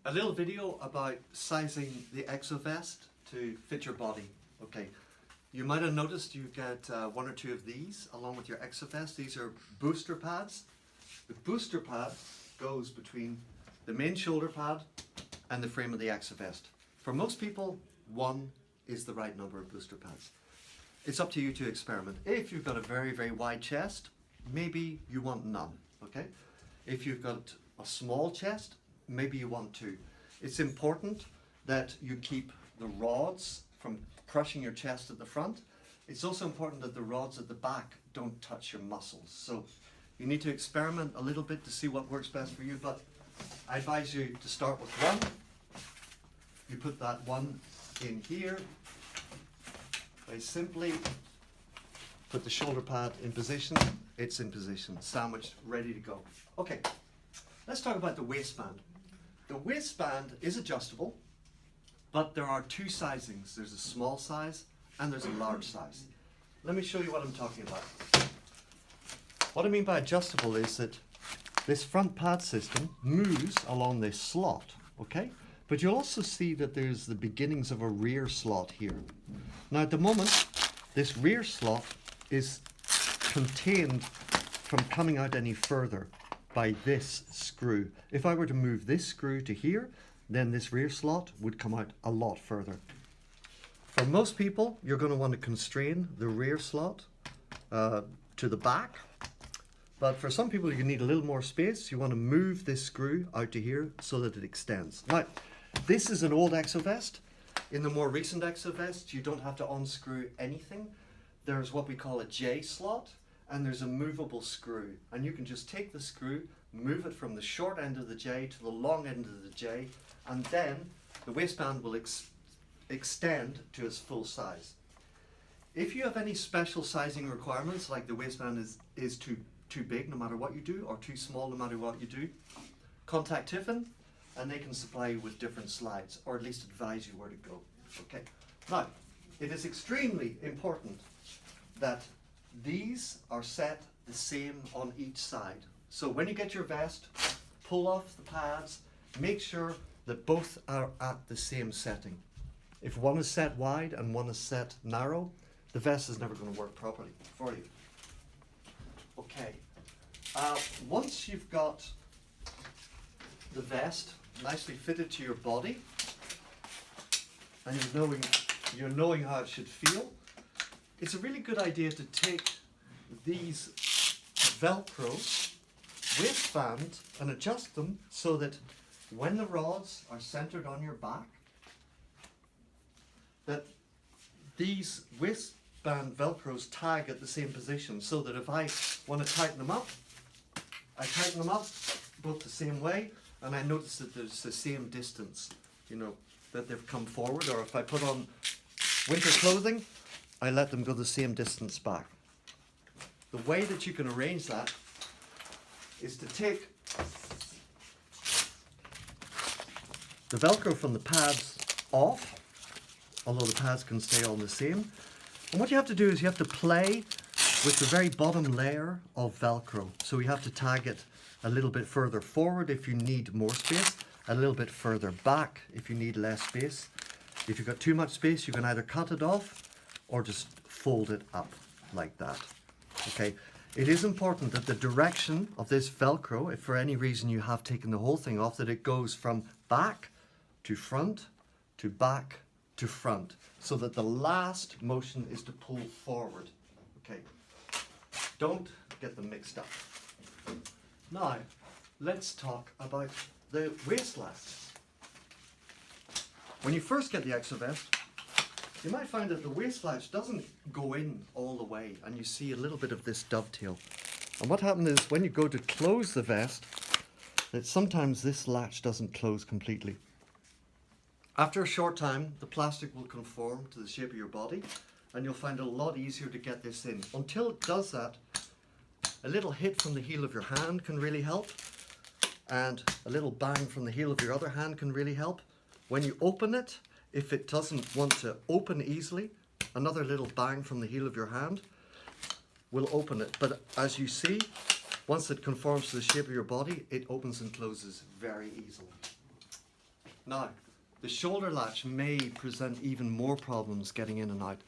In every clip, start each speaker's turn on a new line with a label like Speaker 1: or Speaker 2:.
Speaker 1: A little video about sizing the Exovest to fit your body. Okay, you might have noticed you get one or two of these along with your Exovest. These are booster pads. The booster pad goes between the main shoulder pad and the frame of the Exovest. For most people, one is the right number of booster pads. It's up to you to experiment. If you've got a very, very wide chest, maybe you want none, okay? If you've got a small chest, maybe you want two. It's important that you keep the rods from crushing your chest at the front. It's also important that the rods at the back don't touch your muscles. So you need to experiment a little bit to see what works best for you, but I advise you to start with one. You put that one in here. Very simply put the shoulder pad in position. It's in position, sandwiched, ready to go. Okay, let's talk about the waistband. The waistband is adjustable, but there are two sizings. There's a small size and there's a large size. Let me show you what I'm talking about. What I mean by adjustable is that this front pad system moves along this slot, okay? But you'll also see that there's the beginnings of a rear slot here. Now at the moment, this rear slot is contained from coming out any further by this screw. If I were to move this screw to here, then this rear slot would come out a lot further. For most people, you're going to want to constrain the rear slot to the back. But for some people, you need a little more space. You want to move this screw out to here so that it extends. Now, this is an old Exovest. In the more recent Exovest, you don't have to unscrew anything. There's what we call a J slot, and there's a movable screw. And you can just take the screw, move it from the short end of the J to the long end of the J, and then the waistband will extend to its full size. If you have any special sizing requirements, like the waistband is too big no matter what you do, or too small no matter what you do, contact Tiffin and they can supply you with different slides, or at least advise you where to go. Okay. Now, it is extremely important that these are set the same on each side. So when you get your vest, pull off the pads, make sure that both are at the same setting. If one is set wide and one is set narrow, the vest is never going to work properly for you. Okay, once you've got the vest nicely fitted to your body and you're knowing how it should feel, it's a really good idea to take these velcro waistbands and adjust them so that when the rods are centered on your back, that these waistband velcros tag at the same position, so that if I want to tighten them up, I tighten them up both the same way, and I notice that there's the same distance, you know, that they've come forward. Or if I put on winter clothing, I let them go the same distance back. The way that you can arrange that is to take the velcro from the pads off, although the pads can stay all the same. And what you have to do is you have to play with the very bottom layer of velcro. So you have to tag it a little bit further forward if you need more space, a little bit further back if you need less space. If you've got too much space, you can either cut it off or just fold it up like that. Okay. It is important that the direction of this velcro, if for any reason you have taken the whole thing off, that it goes from back to front to back to front, so that the last motion is to pull forward. Okay, don't get them mixed up. Now, let's talk about the waist latch. When you first get the Exovest, you might find that the waist latch doesn't go in all the way, and you see a little bit of this dovetail. And what happens is when you go to close the vest, that sometimes this latch doesn't close completely. After a short time, the plastic will conform to the shape of your body, and you'll find it a lot easier to get this in. Until it does that, a little hit from the heel of your hand can really help, and a little bang from the heel of your other hand can really help. When you open it, if it doesn't want to open easily, another little bang from the heel of your hand will open it. But as you see, once it conforms to the shape of your body, it opens and closes very easily. Now, the shoulder latch may present even more problems getting in and out.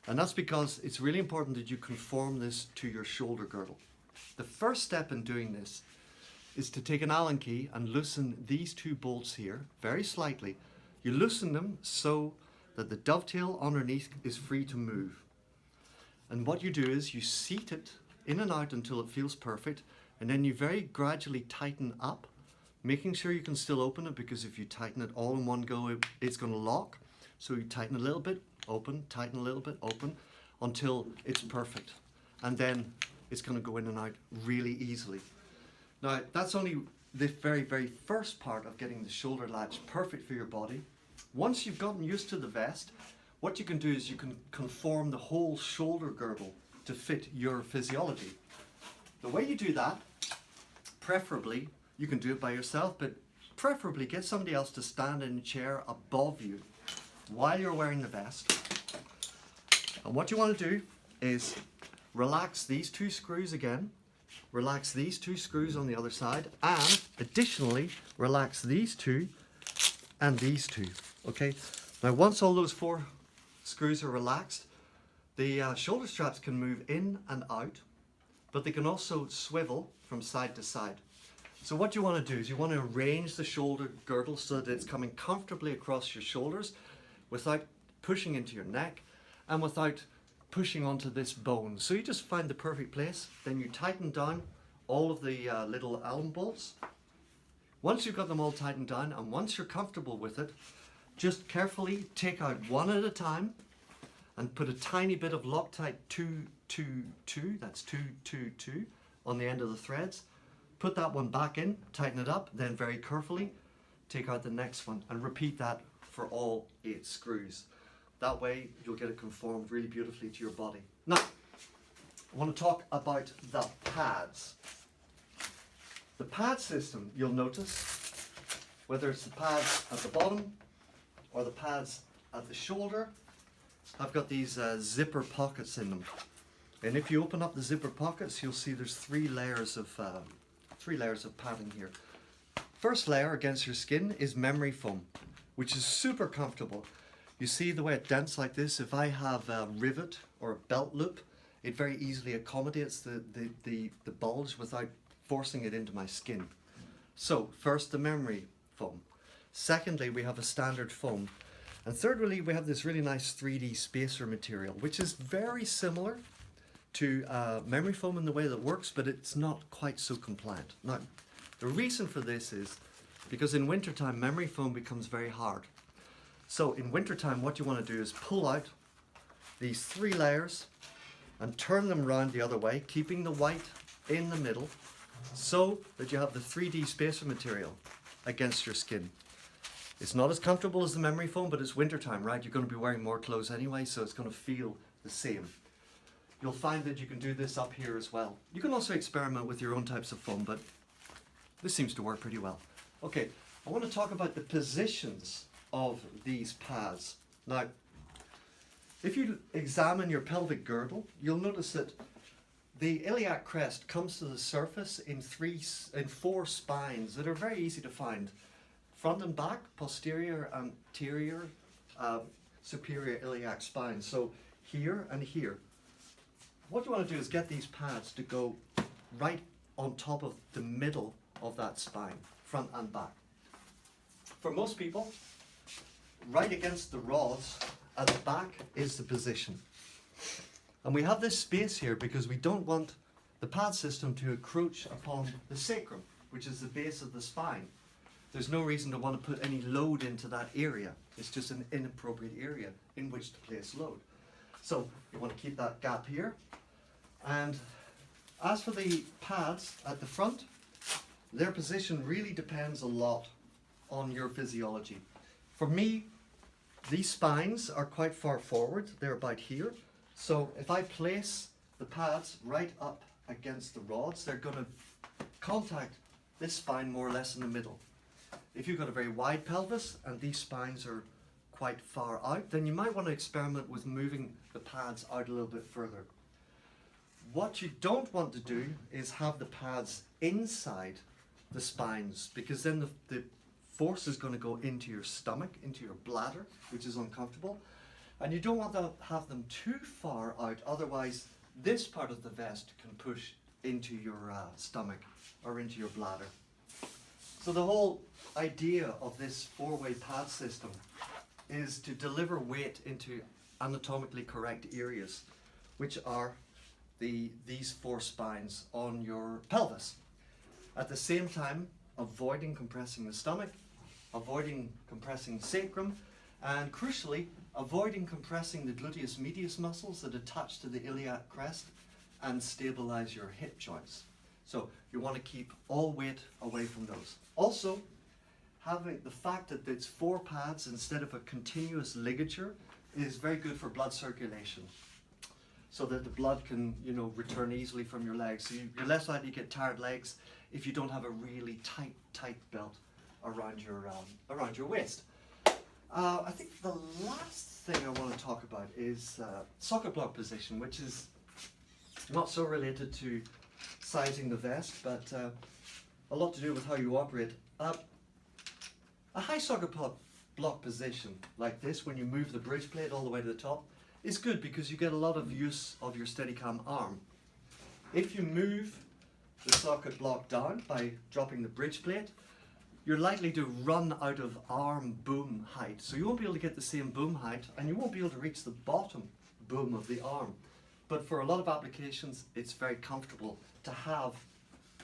Speaker 1: And that's because it's really important that you conform this to your shoulder girdle. The first step in doing this is to take an Allen key and loosen these two bolts here very slightly. You loosen them so that the dovetail underneath is free to move. And what you do is you seat it in and out until it feels perfect, and then you very gradually tighten up, making sure you can still open it, because if you tighten it all in one go, it's going to lock. So you tighten a little bit, open, tighten a little bit, open, until it's perfect. And then it's going to go in and out really easily. Now, that's only the very, very first part of getting the shoulder latch perfect for your body. Once you've gotten used to the vest, what you can do is you can conform the whole shoulder girdle to fit your physiology. The way you do that, preferably, you can do it by yourself, but preferably get somebody else to stand in a chair above you while you're wearing the vest. And what you want to do is relax these two screws again, relax these two screws on the other side, and additionally relax these two and these two. Okay, now once all those four screws are relaxed, the shoulder straps can move in and out, but they can also swivel from side to side. So what you want to do is you want to arrange the shoulder girdle so that it's coming comfortably across your shoulders without pushing into your neck and without pushing onto this bone. So you just find the perfect place, then you tighten down all of the little Allen bolts. Once you've got them all tightened down and once you're comfortable with it, just carefully take out one at a time and put a tiny bit of Loctite 222, that's 222, on the end of the threads. Put that one back in, tighten it up, then very carefully take out the next one and repeat that for all 8 screws. That way you'll get it conformed really beautifully to your body. Now, I want to talk about the pads. The pad system, you'll notice, whether it's the pads at the bottom or the pads at the shoulder, I've got these zipper pockets in them. And if you open up the zipper pockets, you'll see there's 3 layers of padding here. First layer against your skin is memory foam, which is super comfortable. You see the way it dents like this? If I have a rivet or a belt loop, it very easily accommodates the bulge without forcing it into my skin. So first, the memory foam. Secondly, we have a standard foam. And thirdly, we have this really nice 3D spacer material, which is very similar to memory foam in the way that it works, but it's not quite so compliant. Now, the reason for this is because in wintertime, memory foam becomes very hard. So in wintertime, what you want to do is pull out these 3 layers and turn them around the other way, keeping the white in the middle, so that you have the 3D spacer material against your skin. It's not as comfortable as the memory foam, but it's wintertime, right? You're going to be wearing more clothes anyway, so it's going to feel the same. You'll find that you can do this up here as well. You can also experiment with your own types of foam, but this seems to work pretty well. Okay, I want to talk about the positions of these pads. Now, if you examine your pelvic girdle, you'll notice that the iliac crest comes to the surface in 4 spines that are very easy to find. Front and back, posterior, anterior, superior iliac spine. So here and here. What you want to do is get these pads to go right on top of the middle of that spine, front and back. For most people, right against the rods at the back is the position. And we have this space here because we don't want the pad system to encroach upon the sacrum, which is the base of the spine. There's no reason to want to put any load into that area. It's just an inappropriate area in which to place load. So you want to keep that gap here. And as for the pads at the front, their position really depends a lot on your physiology. For me, these spines are quite far forward. They're about here. So if I place the pads right up against the rods, they're going to contact this spine more or less in the middle. If you've got a very wide pelvis and these spines are quite far out, then you might want to experiment with moving the pads out a little bit further. What you don't want to do is have the pads inside the spines, because then the force is going to go into your stomach, into your bladder, which is uncomfortable. And you don't want to have them too far out, otherwise this part of the vest can push into your stomach or into your bladder. So the whole idea of this four-way pad system is to deliver weight into anatomically correct areas, which are these four spines on your pelvis. At the same time, avoiding compressing the stomach, avoiding compressing the sacrum, and crucially, avoiding compressing the gluteus medius muscles that attach to the iliac crest and stabilize your hip joints. So you want to keep all weight away from those. Also, having the fact that it's four pads instead of a continuous ligature is very good for blood circulation, so that the blood can, return easily from your legs. So you're less likely to get tired legs if you don't have a really tight belt around your waist. I think the last thing I want to talk about is socket block position, which is not so related to sizing the vest, but a lot to do with how you operate. A high socket block position like this, when you move the bridge plate all the way to the top, is good because you get a lot of use of your Steadicam arm. If you move the socket block down by dropping the bridge plate, you're likely to run out of arm boom height. So you won't be able to get the same boom height, and you won't be able to reach the bottom boom of the arm. But for a lot of applications, it's very comfortable to have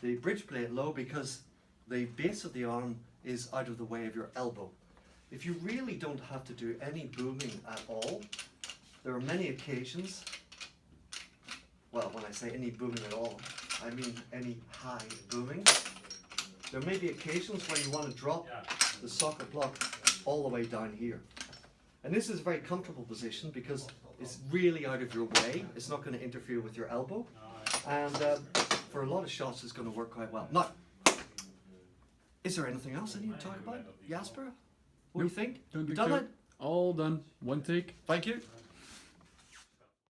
Speaker 1: the bridge plate low because the base of the arm is out of the way of your elbow. If you really don't have to do any booming at all, there are many occasions, well, when I say any booming at all, I mean any high booming. There may be occasions where you want to drop the socket block all the way down here. And this is a very comfortable position because it's really out of your way. It's not going to interfere with your elbow. And for a lot of shots, it's going to work quite well. Now, is there anything else I need to talk about? Jasper? What do you think?
Speaker 2: Don't
Speaker 1: You
Speaker 2: think
Speaker 1: done
Speaker 2: so.
Speaker 1: it?
Speaker 2: All done. One take.
Speaker 1: Thank you.